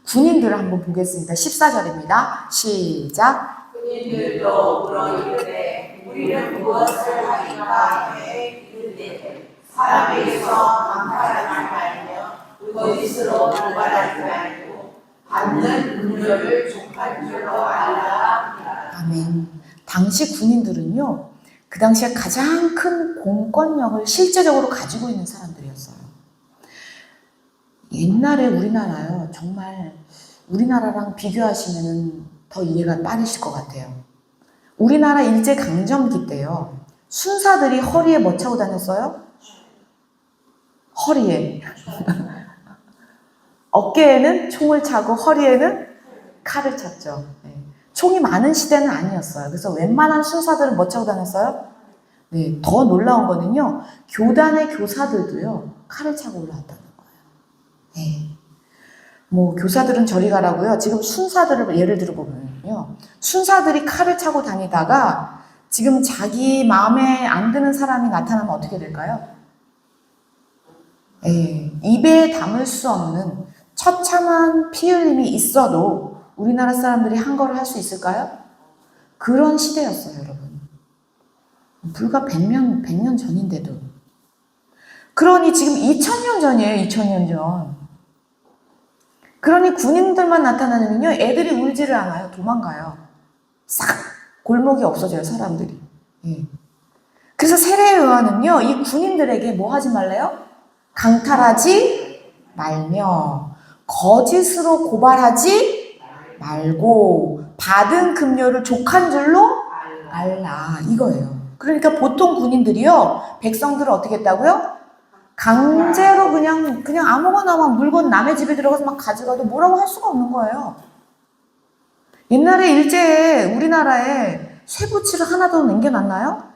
군인들을 한번 보겠습니다. 14절입니다. 시작. 군인들도 물어이르되 우리는 무엇을 하리까 해 이르되 사람에게서 강탈하지 말며 거짓으로 도발하지 말고 받는 음료를 족한 줄로 알라. 아멘. 당시 군인들은요, 그 당시에 가장 큰 공권력을 실제적으로 가지고 있는 사람들이었어요. 옛날에 우리나라요, 정말 우리나라랑 비교하시면 더 이해가 빠르실 것 같아요. 우리나라 일제강점기 때요, 순사들이 허리에 뭐 차고 다녔어요? 허리에. 어깨에는 총을 차고 허리에는 칼을 찼죠. 네. 총이 많은 시대는 아니었어요. 그래서 웬만한 순사들은 뭐 차고 다녔어요? 네, 더 놀라운 거는요, 교단의 교사들도요, 칼을 차고 올라왔다는 거예요. 네. 뭐 교사들은 저리 가라고요. 지금 순사들을 예를 들어보면요, 순사들이 칼을 차고 다니다가 지금 자기 마음에 안 드는 사람이 나타나면 어떻게 될까요? 입에 담을 수 없는 처참한 피 흘림이 있어도 우리나라 사람들이 한 걸 할 수 있을까요? 그런 시대였어요, 여러분. 불과 100년 전인데도. 그러니 지금 2000년 전이에요, 2000년 전. 그러니 군인들만 나타나면요, 애들이 울지를 않아요. 도망가요. 싹 골목이 없어져요, 사람들이. 예. 그래서 세례요한은요, 이 군인들에게 뭐 하지 말래요? 강탈하지 말며 거짓으로 고발하지 말고 받은 급료를 족한 줄로 알라, 이거예요. 그러니까 보통 군인들이요, 백성들을 어떻게 했다고요? 강제로 그냥 아무거나 막 물건 남의 집에 들어가서 막 가져가도 뭐라고 할 수가 없는 거예요. 옛날에 일제에 우리나라에 쇠붙이를 하나도 남겨놨나요?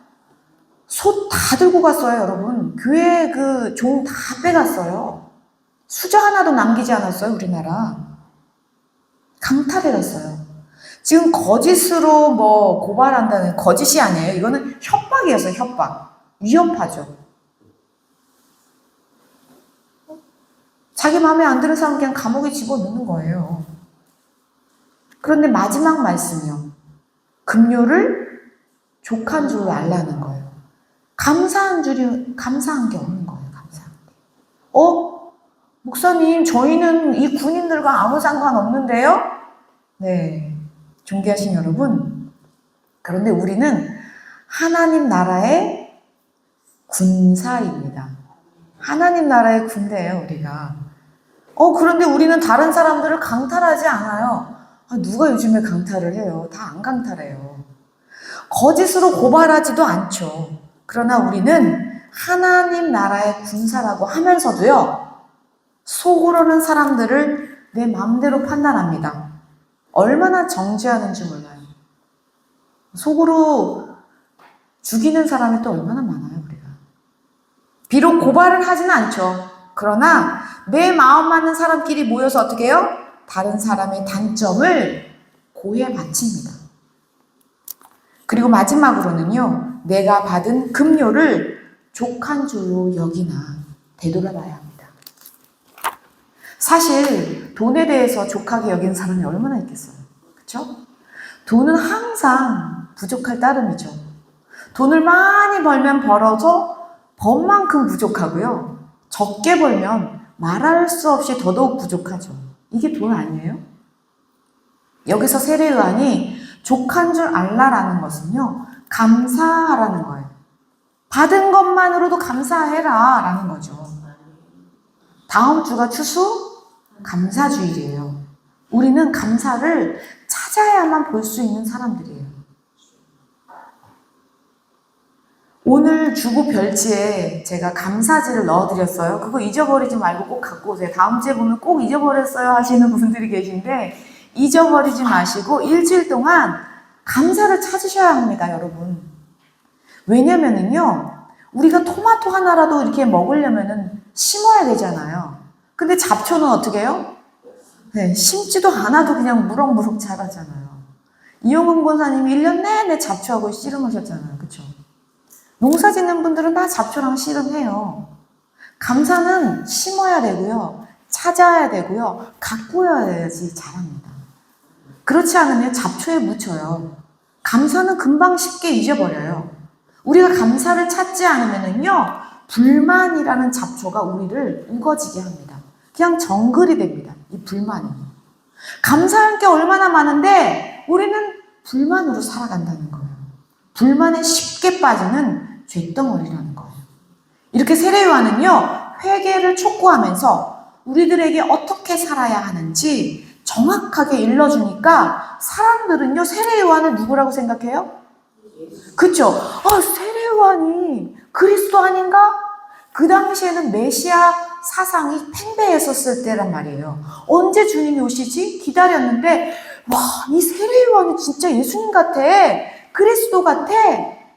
소 다 들고 갔어요, 여러분. 교회 그 종 다 빼갔어요. 수저 하나도 남기지 않았어요, 우리나라. 강탈을 했어요. 지금 거짓으로 뭐 고발한다는, 거짓이 아니에요. 이거는 협박이었어요, 협박. 위협하죠. 자기 마음에 안 드는 사람 그냥 감옥에 집어넣는 거예요. 그런데 마지막 말씀이요. 급료를 족한 줄로 알라는 거예요. 감사한 게 없는 거예요. 감사한 게. 목사님, 저희는 이 군인들과 아무 상관없는데요? 네. 존귀하신 여러분. 그런데 우리는 하나님 나라의 군사입니다. 하나님 나라의 군대예요, 우리가. 그런데 우리는 다른 사람들을 강탈하지 않아요. 누가 요즘에 강탈을 해요? 다 안 강탈해요. 거짓으로 고발하지도 않죠. 그러나 우리는 하나님 나라의 군사라고 하면서도요, 속으로는 사람들을 내 마음대로 판단합니다. 얼마나 정죄하는지 몰라요. 속으로 죽이는 사람이 또 얼마나 많아요, 우리가. 비록 고발을 하지는 않죠. 그러나 내 마음 맞는 사람끼리 모여서 어떻게 해요? 다른 사람의 단점을 고해 바칩니다. 그리고 마지막으로는요, 내가 받은 급료를 족한 줄로 여기나 되돌아봐야 합니다. 사실 돈에 대해서 족하게 여기는 사람이 얼마나 있겠어요. 그렇죠? 돈은 항상 부족할 따름이죠. 돈을 많이 벌면 벌어서 번 만큼 부족하고요. 적게 벌면 말할 수 없이 더더욱 부족하죠. 이게 돈 아니에요? 여기서 세례요한이 족한 줄 알라라는 것은요, 감사하라는 거예요. 받은 것만으로도 감사해라 라는 거죠. 다음 주가 추수 감사주일이에요. 우리는 감사를 찾아야만 볼 수 있는 사람들이에요. 오늘 주보 별지에 제가 감사지를 넣어드렸어요. 그거 잊어버리지 말고 꼭 갖고 오세요. 다음 주에 보면 꼭 잊어버렸어요 하시는 분들이 계신데, 잊어버리지 마시고 일주일 동안 감사를 찾으셔야 합니다, 여러분. 왜냐면은요, 우리가 토마토 하나라도 이렇게 먹으려면은 심어야 되잖아요. 근데 잡초는 어떻게 해요? 네, 심지도 않아도 그냥 무럭무럭 자라잖아요. 이용훈 권사님이 1년 내내 잡초하고 씨름하셨잖아요. 그쵸? 농사 짓는 분들은 다 잡초랑 씨름해요. 감사는 심어야 되고요. 찾아야 되고요. 갖고 와야지 자랍니다. 그렇지 않으면 잡초에 묻혀요. 감사는 금방 쉽게 잊어버려요. 우리가 감사를 찾지 않으면요, 불만이라는 잡초가 우리를 우거지게 합니다. 그냥 정글이 됩니다. 이 불만이. 감사할 게 얼마나 많은데 우리는 불만으로 살아간다는 거예요. 불만에 쉽게 빠지는 쇳덩어리라는 거예요. 이렇게 세례요한은요, 회개를 촉구하면서 우리들에게 어떻게 살아야 하는지 정확하게 일러주니까 사람들은요, 세례요한을 누구라고 생각해요? 그쵸? 세례요한이 그리스도 아닌가? 그 당시에는 메시아 사상이 팽배했었을 때란 말이에요. 언제 주님이 오시지? 기다렸는데, 이 세례요한이 진짜 예수님 같아. 그리스도 같아.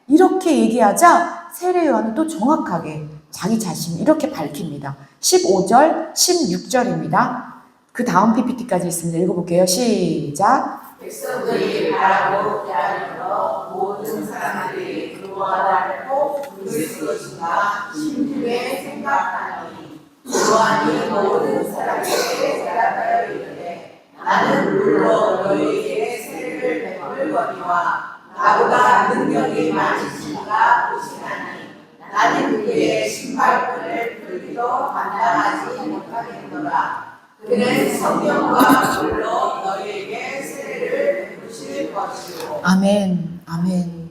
이렇게 얘기하자 세례요한은 또 정확하게 자기 자신을 이렇게 밝힙니다. 15절, 16절입니다. 그 다음 PPT까지 있습니다. 읽어볼게요. 시작. 백성들이 바라고 기다리며 모든 사람들이 그와 나를 꼭 그리스도신가 심중에 생각하니 요한이 모든 사람에게 대답하여 이르되 나는 물로 너희에게 세례를 베풀거니와 나보다 능력이 많으시니가 오시나니 나는 그의 신발끈을 풀기도 감당하지 못하겠노라. 그는 성령과 물로 너희에게 세례를 베푸실 것이요. 아멘, 아멘.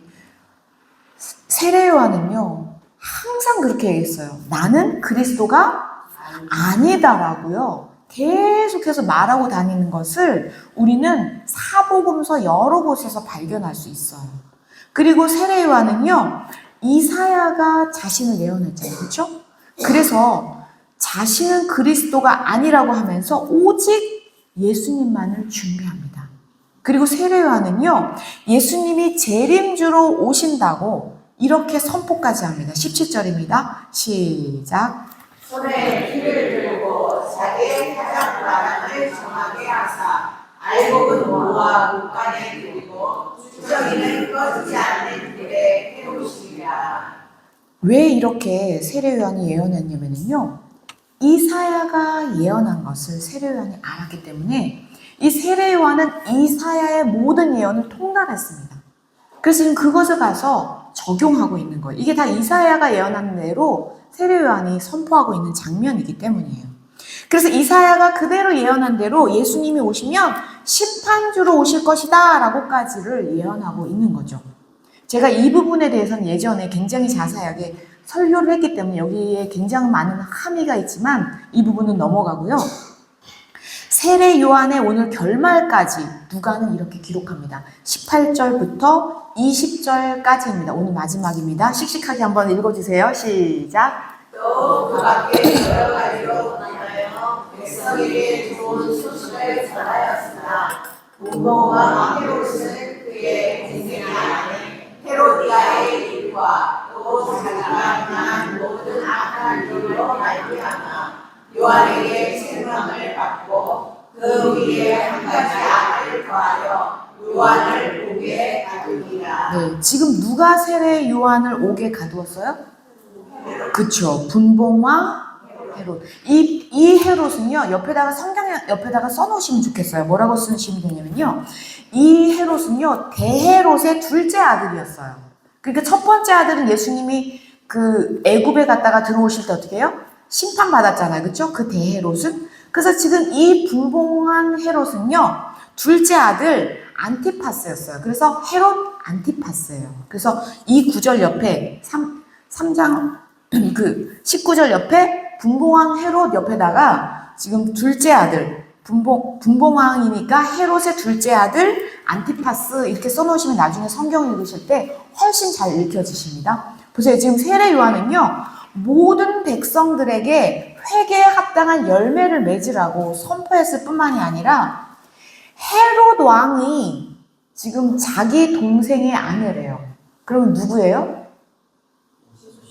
세례 요한은요, 항상 그렇게 얘기했어요. 나는 그리스도가 아니다라고요. 계속해서 말하고 다니는 것을 우리는 사복음서 여러 곳에서 발견할 수 있어요. 그리고 세례 요한은요, 이사야가 자신을 예언했잖아요. 그렇죠? 그래서 자신은 그리스도가 아니라고 하면서 오직 예수님만을 준비합니다. 그리고 세례 요한은요, 예수님이 재림주로 오신다고 이렇게 선포까지 합니다. 17절입니다. 시작. 손에 키를 들고 자기의 타작 바람을 정하게 하사 알곡은 모아 곳간에 두고 주정이는 꺼지지 않는 불에 태우시리라. 왜 이렇게 세례 요한이 예언했냐면요, 이사야가 예언한 것을 세례 요한이 알았기 때문에 이 세례 요한은 이사야의 모든 예언을 통달했습니다. 그래서 지금 그것을 가서 적용하고 있는 거예요. 이게 다 이사야가 예언한 대로 세례 요한이 선포하고 있는 장면이기 때문이에요. 그래서 이사야가 그대로 예언한 대로 예수님이 오시면 심판주로 오실 것이다 라고까지를 예언하고 있는 거죠. 제가 이 부분에 대해서는 예전에 굉장히 자세하게 설교를 했기 때문에 여기에 굉장히 많은 함의가 있지만 이 부분은 넘어가고요. 세례 요한의 오늘 결말까지 누가는 이렇게 기록합니다. 18절부터 20절까지입니다. 오늘 마지막입니다. 씩씩하게 한번 읽어주세요. 시작. 또 그 밖에 여러 가지로 만나여 백성에게 좋은 소식을 전하였으나 문고와 헤롯은 그의 동생이 아닌 헤로디아의 일과 또 자기가 행한 모든 악한 일로 말미암아 요한에게 책망을 받고 그 위에 한 가지 악을 더하여 요한을 옥에 가두니라. 네, 지금 누가 세례 요한을 옥에 가두었어요? 그쵸. 분봉왕 헤롯. 이 헤롯은요, 옆에다가 성경 옆에다가 써놓으시면 좋겠어요. 뭐라고 쓰시면 되냐면요. 이 헤롯은요, 대헤롯의 둘째 아들이었어요. 그러니까 첫 번째 아들은 예수님이 그 애굽에 갔다가 들어오실 때 어떻게 해요? 심판받았잖아요. 그쵸? 그 대헤롯은. 그래서 지금 이 분봉왕 헤롯은요, 둘째 아들 안티파스였어요. 그래서 헤롯 안티파스예요. 그래서 이 구절 옆에 3장 그 19절 옆에 분봉왕 헤롯 옆에다가 지금 둘째 아들 분봉왕이니까 헤롯의 둘째 아들 안티파스 이렇게 써놓으시면 나중에 성경 읽으실 때 훨씬 잘 읽혀지십니다. 보세요. 지금 세례 요한은요, 모든 백성들에게 회개에 합당한 열매를 맺으라고 선포했을 뿐만이 아니라 헤롯 왕이 지금 자기 동생의 아내래요. 그럼 누구예요?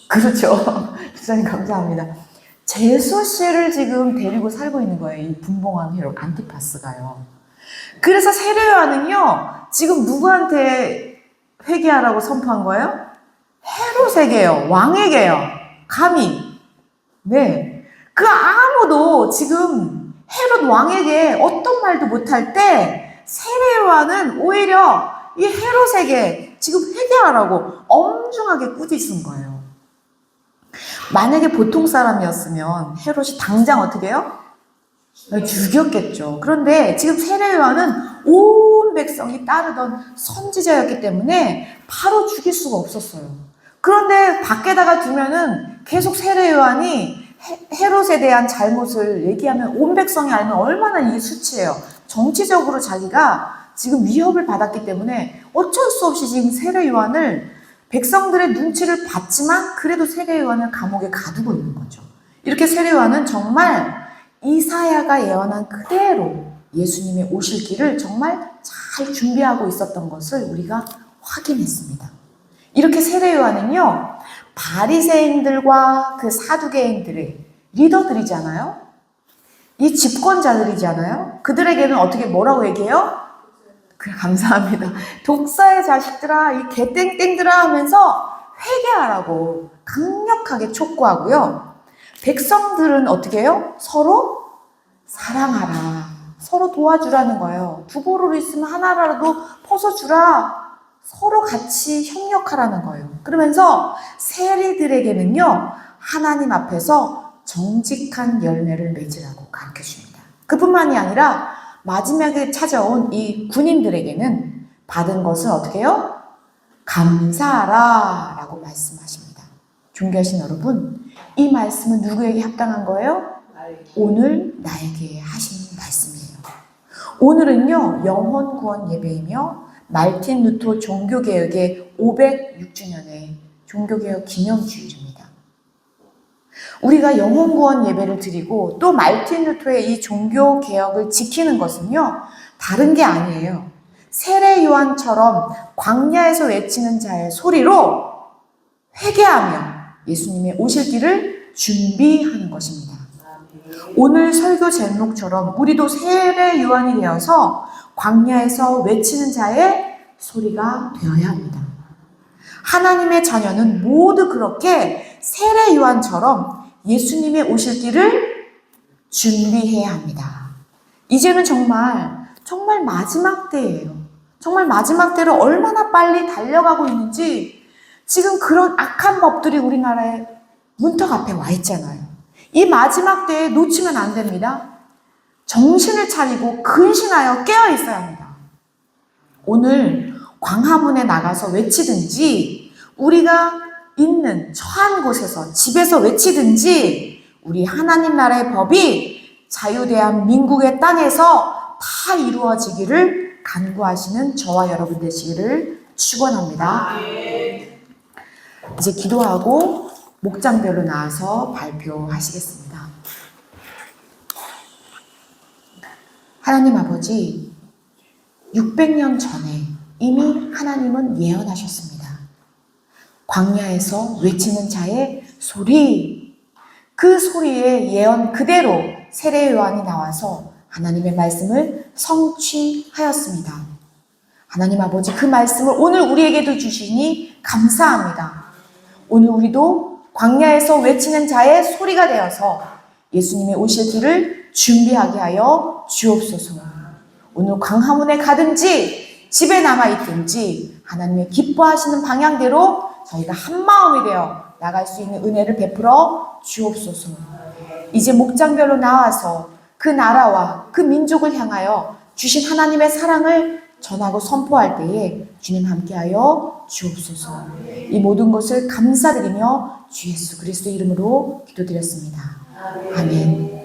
그렇죠. 주사님 감사합니다. 제수 씨를 지금 데리고 살고 있는 거예요. 이 분봉왕 헤롯 안티파스가요. 그래서 세례 요한은요, 지금 누구한테 회개하라고 선포한 거예요? 헤롯에게요. 왕에게요. 감히. 네. 그 아무도 지금 헤롯 왕에게 어떤 말도 못할 때 세례 요한은 오히려 이 헤롯에게 지금 회개하라고 엄중하게 꾸짖은 거예요. 만약에 보통 사람이었으면 헤롯이 당장 어떻게 해요? 죽였겠죠. 그런데 지금 세례 요한은 온 백성이 따르던 선지자였기 때문에 바로 죽일 수가 없었어요. 그런데 밖에다가 두면은 계속 세례 요한이 헤롯에 대한 잘못을 얘기하면 온 백성이 알면 얼마나 이게 수치예요. 정치적으로 자기가 지금 위협을 받았기 때문에 어쩔 수 없이 지금 세례 요한을 백성들의 눈치를 봤지만 그래도 세례 요한을 감옥에 가두고 있는 거죠. 이렇게 세례 요한은 정말 이사야가 예언한 그대로 예수님의 오실 길을 정말 잘 준비하고 있었던 것을 우리가 확인했습니다. 이렇게 세례 요한은요, 바리새인들과 그 사두개인들의 리더들이잖아요. 이 집권자들이잖아요. 그들에게는 어떻게 뭐라고 얘기해요? 그래, 감사합니다. 독사의 자식들아, 이 개땡땡들아 하면서 회개하라고 강력하게 촉구하고요. 백성들은 어떻게 해요? 서로 사랑하라. 서로 도와주라는 거예요. 두 보루를 있으면 하나라도 퍼서주라. 서로 같이 협력하라는 거예요. 그러면서 세리들에게는요, 하나님 앞에서 정직한 열매를 맺으라고 가르쳐 줍니다. 그뿐만이 아니라 마지막에 찾아온 이 군인들에게는 받은 것을 어떻게 해요? 감사하라 라고 말씀하십니다. 존귀하신 여러분, 이 말씀은 누구에게 합당한 거예요? 오늘 나에게 하신 말씀이에요. 오늘은요, 영혼 구원 예배이며 말틴 루터 종교개혁의 506주년의 종교개혁 기념주일입니다. 우리가 영혼 구원 예배를 드리고 또 말틴 루터의 이 종교개혁을 지키는 것은요, 다른 게 아니에요. 세례 요한처럼 광야에서 외치는 자의 소리로 회개하며 예수님의 오실 길을 준비하는 것입니다. 오늘 설교 제목처럼 우리도 세례 요한이 되어서 광야에서 외치는 자의 소리가 되어야 합니다. 하나님의 자녀는 모두 그렇게 세례 요한처럼 예수님의 오실 길을 준비해야 합니다. 이제는 정말 마지막 때예요. 정말 마지막 때로 얼마나 빨리 달려가고 있는지 지금 그런 악한 법들이 우리나라의 문턱 앞에 와 있잖아요. 이 마지막 때에 놓치면 안 됩니다. 정신을 차리고 근신하여 깨어 있어야 합니다. 오늘 광화문에 나가서 외치든지 우리가 있는 처한 곳에서 집에서 외치든지 우리 하나님 나라의 법이 자유대한민국의 땅에서 다 이루어지기를 간구하시는 저와 여러분 되시기를 축원합니다. 이제 기도하고 목장별로 나와서 발표하시겠습니다. 하나님 아버지, 600년 전에 이미 하나님은 예언하셨습니다. 광야에서 외치는 자의 소리, 그 소리의 예언 그대로 세례 요한이 나와서 하나님의 말씀을 성취하였습니다. 하나님 아버지, 그 말씀을 오늘 우리에게도 주시니 감사합니다. 오늘 우리도 광야에서 외치는 자의 소리가 되어서 예수님의 오실 길을 준비하게 하여 주옵소서. 오늘 광화문에 가든지 집에 남아있든지 하나님의 기뻐하시는 방향대로 저희가 한 마음이 되어 나갈 수 있는 은혜를 베풀어 주옵소서. 이제 목장별로 나와서 그 나라와 그 민족을 향하여 주신 하나님의 사랑을 전하고 선포할 때에 주님 함께하여 주옵소서. 이 모든 것을 감사드리며 주 예수 그리스도 이름으로 기도드렸습니다. 아멘.